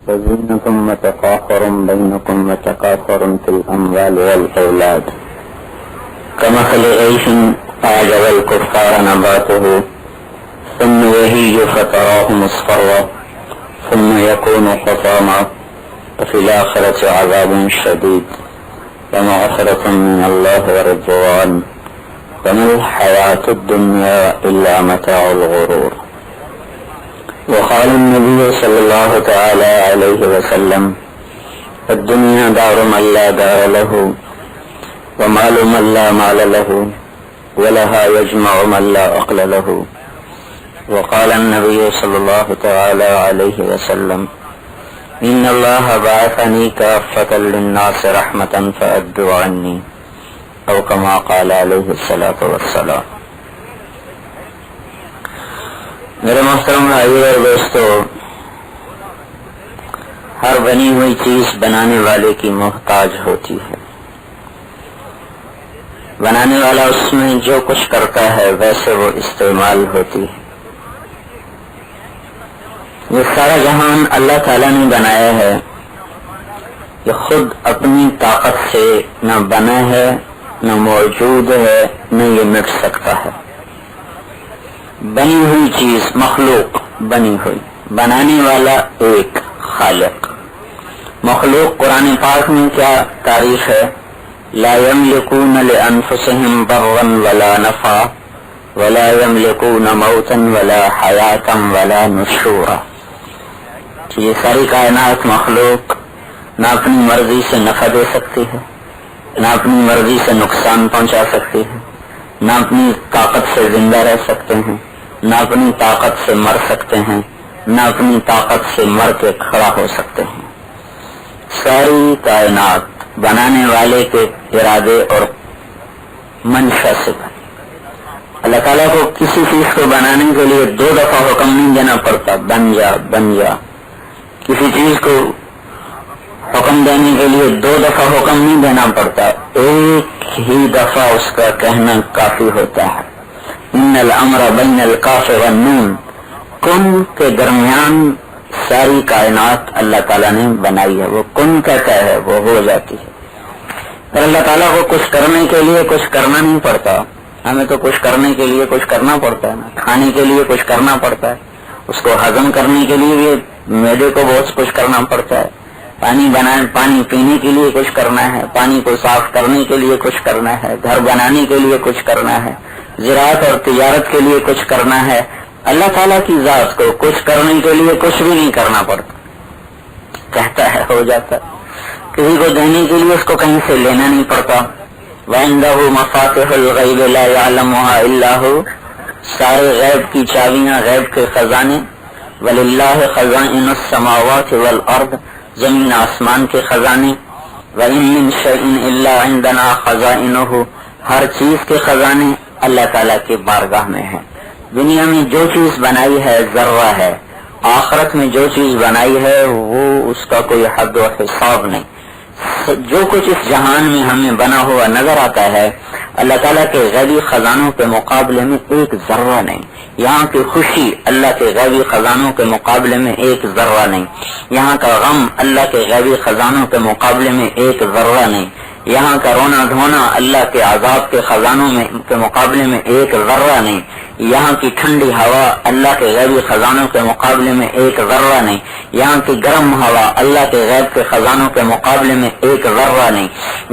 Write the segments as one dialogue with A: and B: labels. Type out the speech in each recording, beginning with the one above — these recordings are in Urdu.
A: وزينة وتفاخر بينكم وتكاثر في الأموال والأولاد كمثل غيث أعجب الكفار نباته ثم يهيج فتراه مصفرا ثم يكون حطاما وفي الآخرة عذاب شديد ومغفرة من الله ورضوان وما الحياة الدنيا إلا متاع الغرور. وقال النبي صلى الله تعالى عليه وسلم الدنيا دار من لا دار له ومال من لا مال له ولها يجمع من لا عقل له. وقال النبي صلى الله تعالى عليه وسلم إن الله بعثني كافة للناس رحمة فأدوا عني أو كما قال عليه الصلاة والسلام. میرے محترم بھائیو اور دوستو، ہر بنی ہوئی چیز بنانے والے کی محتاج ہوتی ہے. بنانے والا اس میں جو کچھ کرتا ہے ویسے وہ استعمال ہوتی ہے. یہ سارا جہان اللہ تعالیٰ نے بنایا ہے، یہ خود اپنی طاقت سے نہ بنا ہے، نہ موجود ہے، نہ یہ مٹ سکتا ہے. بنی ہوئی چیز، مخلوق بنی ہوئی، بنانے والا ایک خالق. مخلوق قرآن پاک میں کیا تعریف ہے؟ لا يملكون لأنفسهم ضرا ولا نفعا ولا يملكون موتا ولا حياة ولا نشورا. یہ ساری کائنات مخلوق نہ اپنی مرضی سے نفع دے سکتی ہے، نہ اپنی مرضی سے نقصان پہنچا سکتی ہے، نہ اپنی طاقت سے زندہ رہ سکتے ہیں، نہ اپنی طاقت سے مر سکتے ہیں، نہ اپنی طاقت سے مر کے کھڑا ہو سکتے ہیں. ساری کائنات بنانے والے کے ارادے اور منشا سے بنے. اللہ تعالیٰ کو کسی چیز کو بنانے کے لیے 2 دفعہ حکم نہیں دینا پڑتا بن جا بن جا. کسی چیز کو حکم دینے کے لیے 2 دفعہ حکم نہیں دینا پڑتا، ایک ہی دفعہ اس کا کہنا کافی ہوتا ہے. ان الامر بین الکاف والنون، کن کے درمیان ساری کائنات اللہ تعالیٰ نے بنائی ہے. وہ کن کہتا ہے وہ ہو جاتی ہے. پر اللہ تعالیٰ کو کچھ کرنے کے لیے کچھ کرنا نہیں پڑتا. ہمیں تو کچھ کرنے کے لیے کچھ کرنا پڑتا ہے نا. کھانے کے لیے کچھ کرنا پڑتا ہے، اس کو ہضم کرنے کے لیے بھی معدے کو بہت کچھ کرنا پڑتا ہے. پانی پینے کے لیے کچھ کرنا ہے، پانی کو صاف کرنے کے لیے کچھ کرنا ہے، گھر بنانے کے لیے کچھ کرنا ہے، زراعت اور تجارت کے لیے کچھ کرنا ہے. اللہ تعالیٰ کی ذات کو کچھ کرنے کے لیے کچھ بھی نہیں کرنا پڑتا، کہتا ہے ہو جاتا. کسی کو دینے کے لیے اس کو کہیں سے لینا نہیں پڑتا. وَعِنْدَهُ مَفَاتِحُ الْغَيْبِ لَا يَعْلَمُهَا إِلَّا هُ، سارے غیب کی چابیاں، غیب کے خزانے. وَلِلَّهِ خَزَائِنُ السَّمَاوَاتِ وَالْأَرْضِ، زمین آسمان کے خزانے. وَإِن مِّن شَيْءٍ إِلَّا عِندَنَا خَزَائِنُهُ، ہر چیز کے خزانے اللہ تعالیٰ کے بارگاہ میں ہیں. دنیا میں جو چیز بنائی ہے ذرہ ہے، آخرت میں جو چیز بنائی ہے وہ اس کا کوئی حد و حساب نہیں. جو کچھ اس جہان میں ہمیں بنا ہوا نظر آتا ہے اللہ تعالیٰ کے غیبی خزانوں کے مقابلے میں ایک ذرہ نہیں. یہاں کی خوشی اللہ کے غیبی خزانوں کے مقابلے میں ایک ذرہ نہیں. یہاں کا غم اللہ کے غیبی خزانوں کے مقابلے میں ایک ذرہ نہیں. یہاں کا رونا دھونا اللہ کے عذاب کے خزانوں میں کے مقابلے میں ایک ذرہ نہیں. یہاں کی ٹھنڈی ہوا اللہ کے غیبی خزانوں کے مقابلے میں ایک ذرہ نہیں. یہاں کی گرم ہوا اللہ کے غیب کے خزانوں کے مقابلے میں ایک ذرہ نہیں.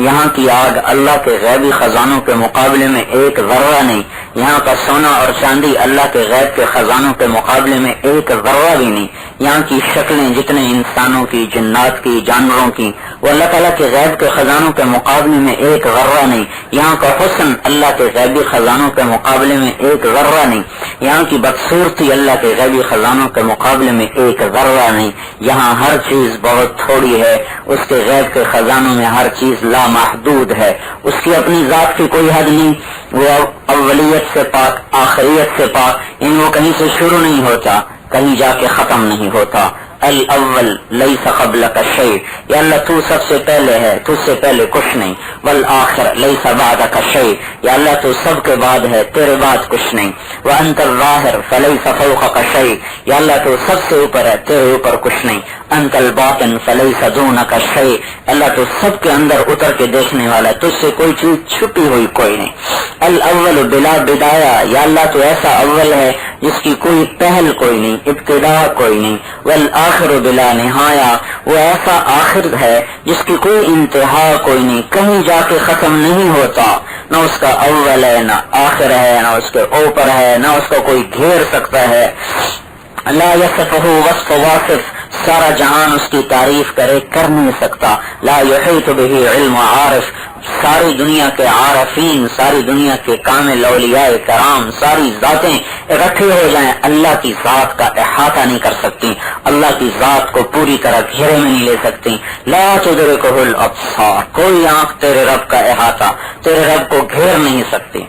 A: یہاں کی آگ اللہ کے غیبی خزانوں کے مقابلے میں ایک ذرہ نہیں. یہاں کا سونا اور چاندی اللہ کے غیب کے خزانوں کے مقابلے میں ایک ذرہ بھی نہیں. یہاں کی شکلیں جتنے انسانوں کی، جنات کی، جانوروں کی، وہ اللہ تعالیٰ کے غیب کے خزانوں کے مقابلے میں ایک ذرہ نہیں. یہاں کا حسن اللہ کے غیبی خزانوں کے مقابلے میں ایک ذرہ نہیں. یہاں کی بدصورتی اللہ کے غیبی خزانوں کے مقابلے میں ایک ذرہ نہیں. یہاں ہر چیز بہت تھوڑی ہے، اس کے غیب کے خزانوں میں ہر چیز لامحدود ہے. اس کی اپنی ذات کی کوئی حد نہیں. وہ اولیت سے پاک، آخریت سے پاک، وہ کہیں سے شروع نہیں ہوتا، کہیں جا کے ختم نہیں ہوتا. الاول لیس قبلک شیء، یا اللہ تو سب سے پہلے ہے، تجھ سے پہلے کچھ نہیں. والآخر لیس بعدک شیء، یا اللہ تو سب کے بعد ہے، تیرے بعد کچھ نہیں. وانت الظاہر فلیس فوقک شیء، یا اللہ تو سب سے اوپر ہے، تیرے اوپر کچھ نہیں. انت الباطن فلیس دونک شیء، اللہ تو سب کے اندر اتر کے دیکھنے والا ہے، تجھ سے کوئی چیز چھپی ہوئی کوئی نہیں. الاول بلا بدایا، یا اللہ تو ایسا اول ہے جس کی کوئی پہل کوئی نہیں، ابتدا کوئی نہیں. والآخر بلا نہایا، وہ ایسا آخر ہے جس کی کوئی انتہا کوئی نہیں، کہیں جا کے ختم نہیں ہوتا، نہ اس کا اول ہے نہ آخر ہے، نہ اس کے اوپر ہے، نہ اس کو کوئی گھیر سکتا ہے. لا یصفہ وصف واصف، سارا جہان اس کی تعریف کرے کر نہیں سکتا. لا یحیط بہ علم عارف، ساری دنیا کے عارفین، ساری دنیا کے کامل اولیاء کرام، ساری ذاتیں اکٹھی ہو جائیں، اللہ کی ذات کا احاطہ نہیں کر سکتی، اللہ کی ذات کو پوری طرح گھیرے میں نہیں لے سکتی. لا تدرکہ الابصار، کوئی آنکھ تیرے رب کا احاطہ، تیرے رب کو گھیر نہیں سکتی.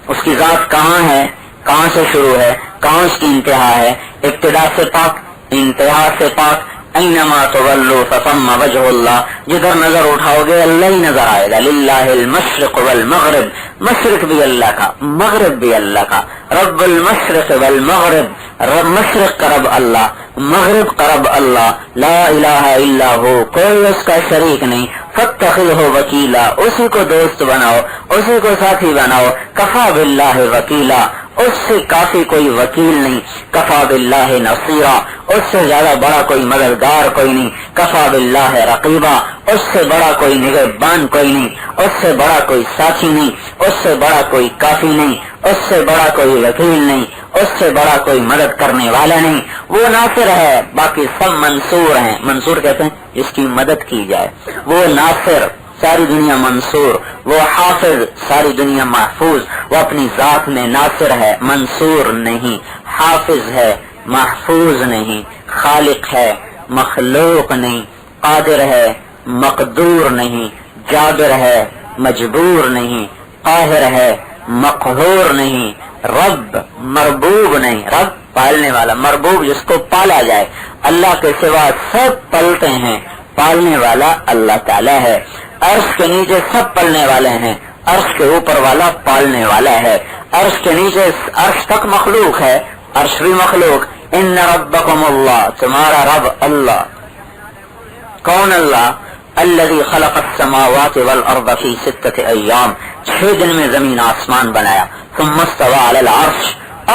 A: اس کی ذات کہاں ہے، کہاں سے شروع ہے، کہاں اس کی انتہا ہے، ابتدا سے پاک، انتہا سے پاک. اینما تولوا فثم وجہ اللہ، جدھر نظر اٹھاؤ گے اللہ ہی نظر آئے گا. للہ المشرق والمغرب، مشرق بھی اللہ کا، مغرب بھی اللہ کا. رب المشرق والمغرب، رب مشرق کا رب اللہ، مغرب کا رب اللہ. لا الہ الا ہو، کوئی اس کا شریک نہیں. فاتخذہ وکیلا، اسی کو دوست بناؤ، اسی کو ساتھی بناؤ. کفا باللہ وکیلا، اس سے کافی کوئی وکیل نہیں. کفا باللہ نصیرا، اس سے زیادہ بڑا کوئی مددگار کوئی نہیں. کفا باللہ رقیبا، اس سے بڑا کوئی نگہبان کوئی نہیں. اس سے بڑا کوئی ساتھی نہیں، اس سے بڑا کوئی کافی نہیں، اس سے بڑا کوئی وکیل نہیں، اس سے بڑا کوئی مدد کرنے والا نہیں. وہ ناصر ہے، باقی سب منصور ہیں. منصور کہتے ہیں جس کی مدد کی جائے. وہ ناصر، ساری دنیا منصور. وہ حافظ، ساری دنیا محفوظ. وہ اپنی ذات میں ناصر ہے، منصور نہیں. حافظ ہے، محفوظ نہیں. خالق ہے، مخلوق نہیں. قادر ہے، مقدور نہیں. جابر ہے، مجبور نہیں. قاہر ہے، مقہور نہیں. رب، مربوب نہیں. رب پالنے والا، مربوب جس کو پالا جائے. اللہ کے سوا سب پلتے ہیں، پالنے والا اللہ تعالی ہے. عرش کے نیچے سب پلنے والے ہیں، عرش کے اوپر والا پالنے والا ہے. عرش کے نیچے، عرش تک مخلوق ہے، عرش بھی مخلوق. ان ربکم اللہ، تمہارا رب اللہ. کون اللہ؟ الذی خلق السماوات والارض فی 6 ایام، 6 دن میں زمین آسمان بنایا. ثم استوى علی العرش،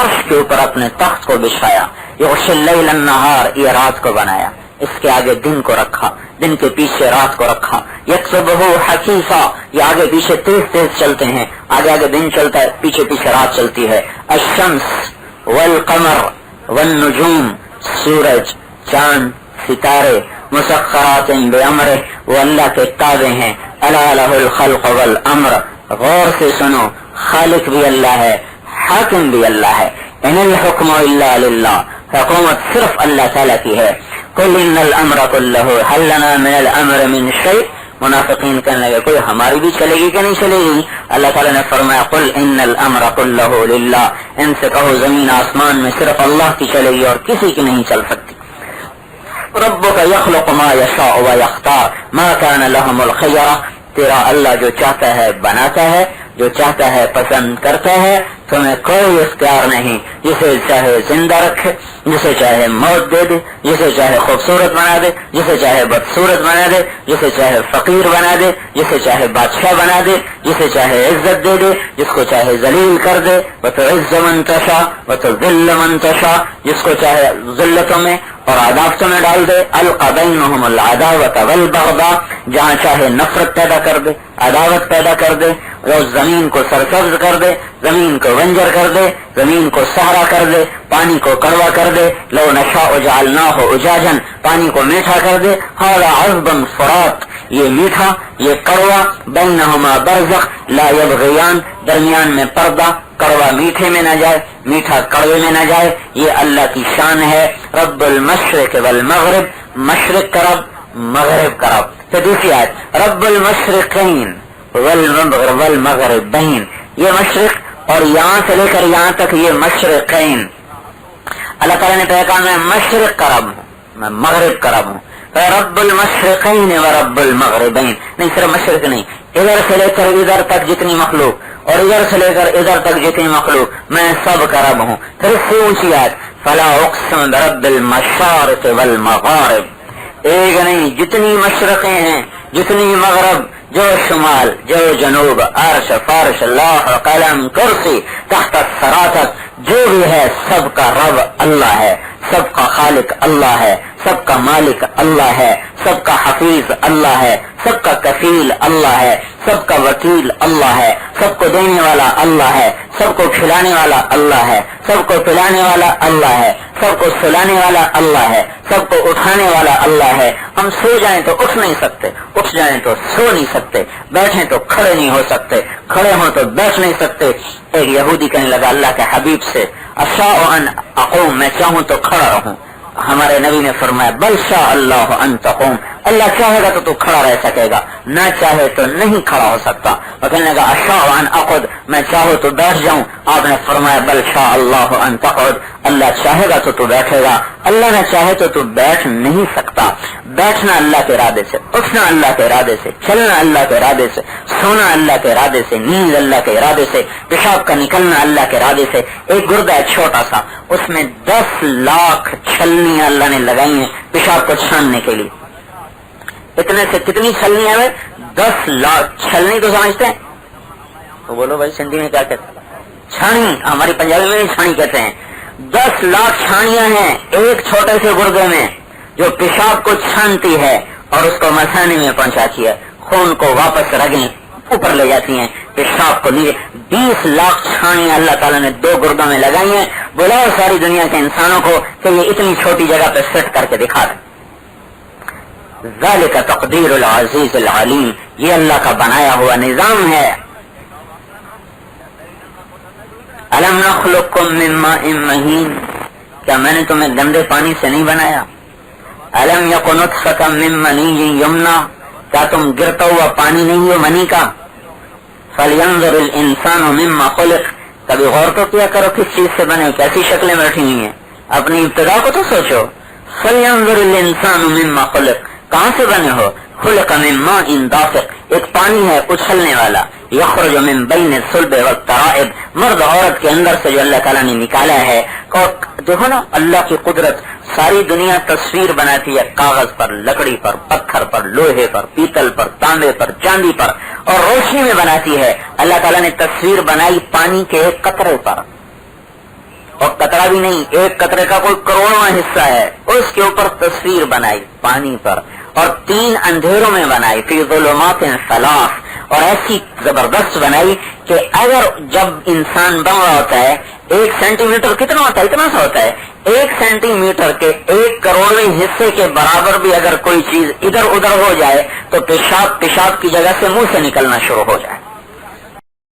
A: عرش کے اوپر اپنے تخت کو بچھایا. یغشی اللیل النہار، یہ رات کو بنایا، اس کے آگے دن کو رکھا، دن کے پیچھے رات کو رکھا. یکسبہ حثیثا، یہ آگے پیچھے تیز تیز چلتے ہیں، آگے آگے دن چلتا ہے، پیچھے پیچھے رات چلتی ہے. الشمس والقمر والنجوم، سورج، چاند، ستارے، مسخرات بامرہ، وہ اللہ کے تابع ہیں. الا لہ الخلق والامر، غور سے سنو، خالق بھی اللہ ہے، حاکم بھی اللہ ہے. ان الحکم الا للہ، حکومت صرف اللہ تعالیٰ کی ہے. قل ان الامر کلہ هل لنا من الامر من شیء، منافقین کہنے لگے کوئی ہماری بھی چلے گی کہ نہیں چلے گی؟ اللہ تعالیٰ نے فرمایا قل ان الامر کلہ للہ، ان سے کہو زمین آسمان میں صرف اللہ کی چلے گی اور کسی کی نہیں چل سکتی. ربک یخلق ما یشاء ویختار ما کان لهم الخیرہ، تیرا اللہ جو چاہتا ہے بناتا ہے، جو چاہتا ہے پسند کرتا ہے. تمہیں کوئی اختیار نہیں، جسے چاہے زندہ رکھے، جسے چاہے موت دے دے، جسے چاہے خوبصورت بنا دے، جسے چاہے بدصورت بنا دے، جسے چاہے فقیر بنا دے، جسے چاہے بادشاہ بنا دے، جسے چاہے عزت دے دے، جس کو چاہے ذلیل کر دے. وتعز من تشاء وتذل من تشاء، جس کو چاہے ذلتوں میں اور عداوتوں میں ڈال دے. القى بینہم العداوۃ والبغضاء، جہاں چاہے نفرت پیدا کر دے، عداوت پیدا کر دے. اور زمین کو سرسبز کر دے، زمین کو بنجر کر دے، زمین کو صحرا کر دے، پانی کو کڑوا کر دے. لو نشاء جعلناہ اجاجا، پانی کو میٹھا کر دے. ھذا عذب فرات، یہ میٹھا یہ کڑوا. بینہما برزخ لا یبغیان، درمیان میں پردہ، کڑوا میٹھے میں نہ جائے، میٹھا کڑوے میں نہ جائے. یہ اللہ کی شان ہے. رب المشرق والمغرب، مشرق کا رب، مغرب کا رب. تو دوسری آیت رب المشرقین والمغربین، یہ مشرق اور یہاں سے لے کر یہاں تک یہ مشرقین. اللہ تعالیٰ نے کہا میں مشرق کا رب ہوں، میں مغرب کا رب ہوں. رب المشرقین و رب المغربین، نہیں صرف مشرق نہیں، ادھر سے لے کر ادھر تک جتنی مخلوق اور ادھر سے لے کر ادھر تک جتنی مخلوق، میں سب کا رب ہوں. پھر اس سے اونچی آیت فلا اقسم برب المشارق والمغارب، ایک نہیں، جتنی مشرقیں ہیں، جتنی مغرب، جو شمال، جو جنوب، عرش، فرش، لوح، قلم، کرسی، تحت الثری تک جو بھی ہے سب کا رب اللہ ہے، سب کا خالق اللہ ہے، سب کا مالک اللہ ہے، سب کا حفیظ اللہ ہے، سب کا کفیل اللہ ہے، سب کا وکیل اللہ ہے، سب کو دینے والا اللہ ہے، سب کو کھلانے والا اللہ ہے، سب کو پلانے والا اللہ ہے، سب کو سلانے والا اللہ ہے، سب کو اٹھانے والا اللہ ہے۔ ہم سو جائیں تو اٹھ نہیں سکتے، اٹھ جائیں تو سو نہیں سکتے، بیٹھیں تو کھڑے نہیں ہو سکتے، کھڑے ہوں تو بیٹھ نہیں سکتے۔ ایک یہودی کہنے لگا اللہ کے حبیب سے، اشاء ان اقوم، میں چاہوں تو کھڑا رہوں۔ ہمارے نبی نے فرمایا بل شاء اللہ ان تقوم، اللہ چاہے گا تو کھڑا رہ سکے گا، نہ چاہے تو نہیں کھڑا ہو سکتا۔ وہ کہنے لگا اشاء ان اقعد، میں چاہوں تو بیٹھ جاؤں۔ آپ نے فرمایا بل شاء اللہ ان تقعد، اللہ چاہے گا تو بیٹھے گا، اللہ نہ چاہے تو بیٹھ نہیں سکتا۔ بیٹھنا اللہ کے ارادے سے، اٹھنا اللہ کے ارادے سے، چلنا اللہ کے ارادے سے، سونا اللہ کے ارادے سے، نیند اللہ کے ارادے سے، پیشاب کا نکلنا اللہ کے ارادے سے۔ ایک گردہ ہے چھوٹا سا، اس میں 10 لاکھ چھلنیاں اللہ نے لگائی ہیں پیشاب کو چھاننے کے لیے۔ اتنے سے کتنی چھلنیاں ہیں؟ 10 لاکھ چھلنی تو سمجھتے ہیں؟ تو بولو بھائی سندھی میں کیا کہتے ہیں؟ چھانی، ہماری پنجابی میں نہیں چھانی کہتے ہیں۔ 10 لاکھ چھانیاں ہیں ایک چھوٹے سے گردے میں جو پیشاب کو چھانتی ہے اور اس کو مثانے میں پہنچاتی ہے، خون کو واپس رگیں اوپر لے جاتی ہیں، پیشاب کو نیچے۔ 20 لاکھ چھانیاں اللہ تعالیٰ نے 2 گردوں میں لگائی ہیں۔ بلاؤ ساری دنیا کے انسانوں کو کہ یہ اتنی چھوٹی جگہ پہ فٹ کر کے دکھا دیں۔ ذالک تقدیر العزیز العلیم، یہ اللہ کا بنایا ہوا نظام ہے۔ الم نخلقکم من ماء مہین، کیا میں نے تمہیں گندے پانی سے نہیں بنایا؟ الم یک نطفۃ من منی یمنی، کیا تم گرتا ہوا پانی نہیں ہو منی کا؟ فلینظر الانسان مما خلق، کبھی غور تو کیا کرو کس چیز سے بنے، کیسی شکلیں بیٹھی ہوئی ہیں، اپنی ابتدا کو تو سوچو۔ فلینظر الانسان مما خلق، کہاں سے بنے ہو؟ خلق من ماء دافق، ایک پانی ہے اچھلنے والا، یخرج من بین الصلب والترائب، مرد عورت کے اندر سے جو اللہ تعالیٰ نے نکالا ہے۔ اور دیکھو نا اللہ کی قدرت، ساری دنیا تصویر بناتی ہے کاغذ پر، لکڑی پر، پتھر پر، لوہے پر، پیتل پر، تانبے پر، چاندی پر، اور روشنی میں بناتی ہے۔ اللہ تعالیٰ نے تصویر بنائی پانی کے ایک قطرے پر، اور قطرہ بھی نہیں، ایک قطرے کا کوئی کروڑواں حصہ ہے، اس کے اوپر تصویر بنائی پانی پر، اور 3 اندھیروں میں بنائی، فی ظلمات ثلاث، اور ایسی زبردست بنائی کہ اگر جب انسان بن رہا ہوتا ہے 1 سینٹی میٹر کتنا ہوتا ہے؟ اتنا سا ہوتا ہے۔ 1 سینٹی میٹر کے 1 کروڑویں حصے کے برابر بھی اگر کوئی چیز ادھر ادھر ہو جائے تو پیشاب کی جگہ سے منہ سے نکلنا شروع ہو جائے۔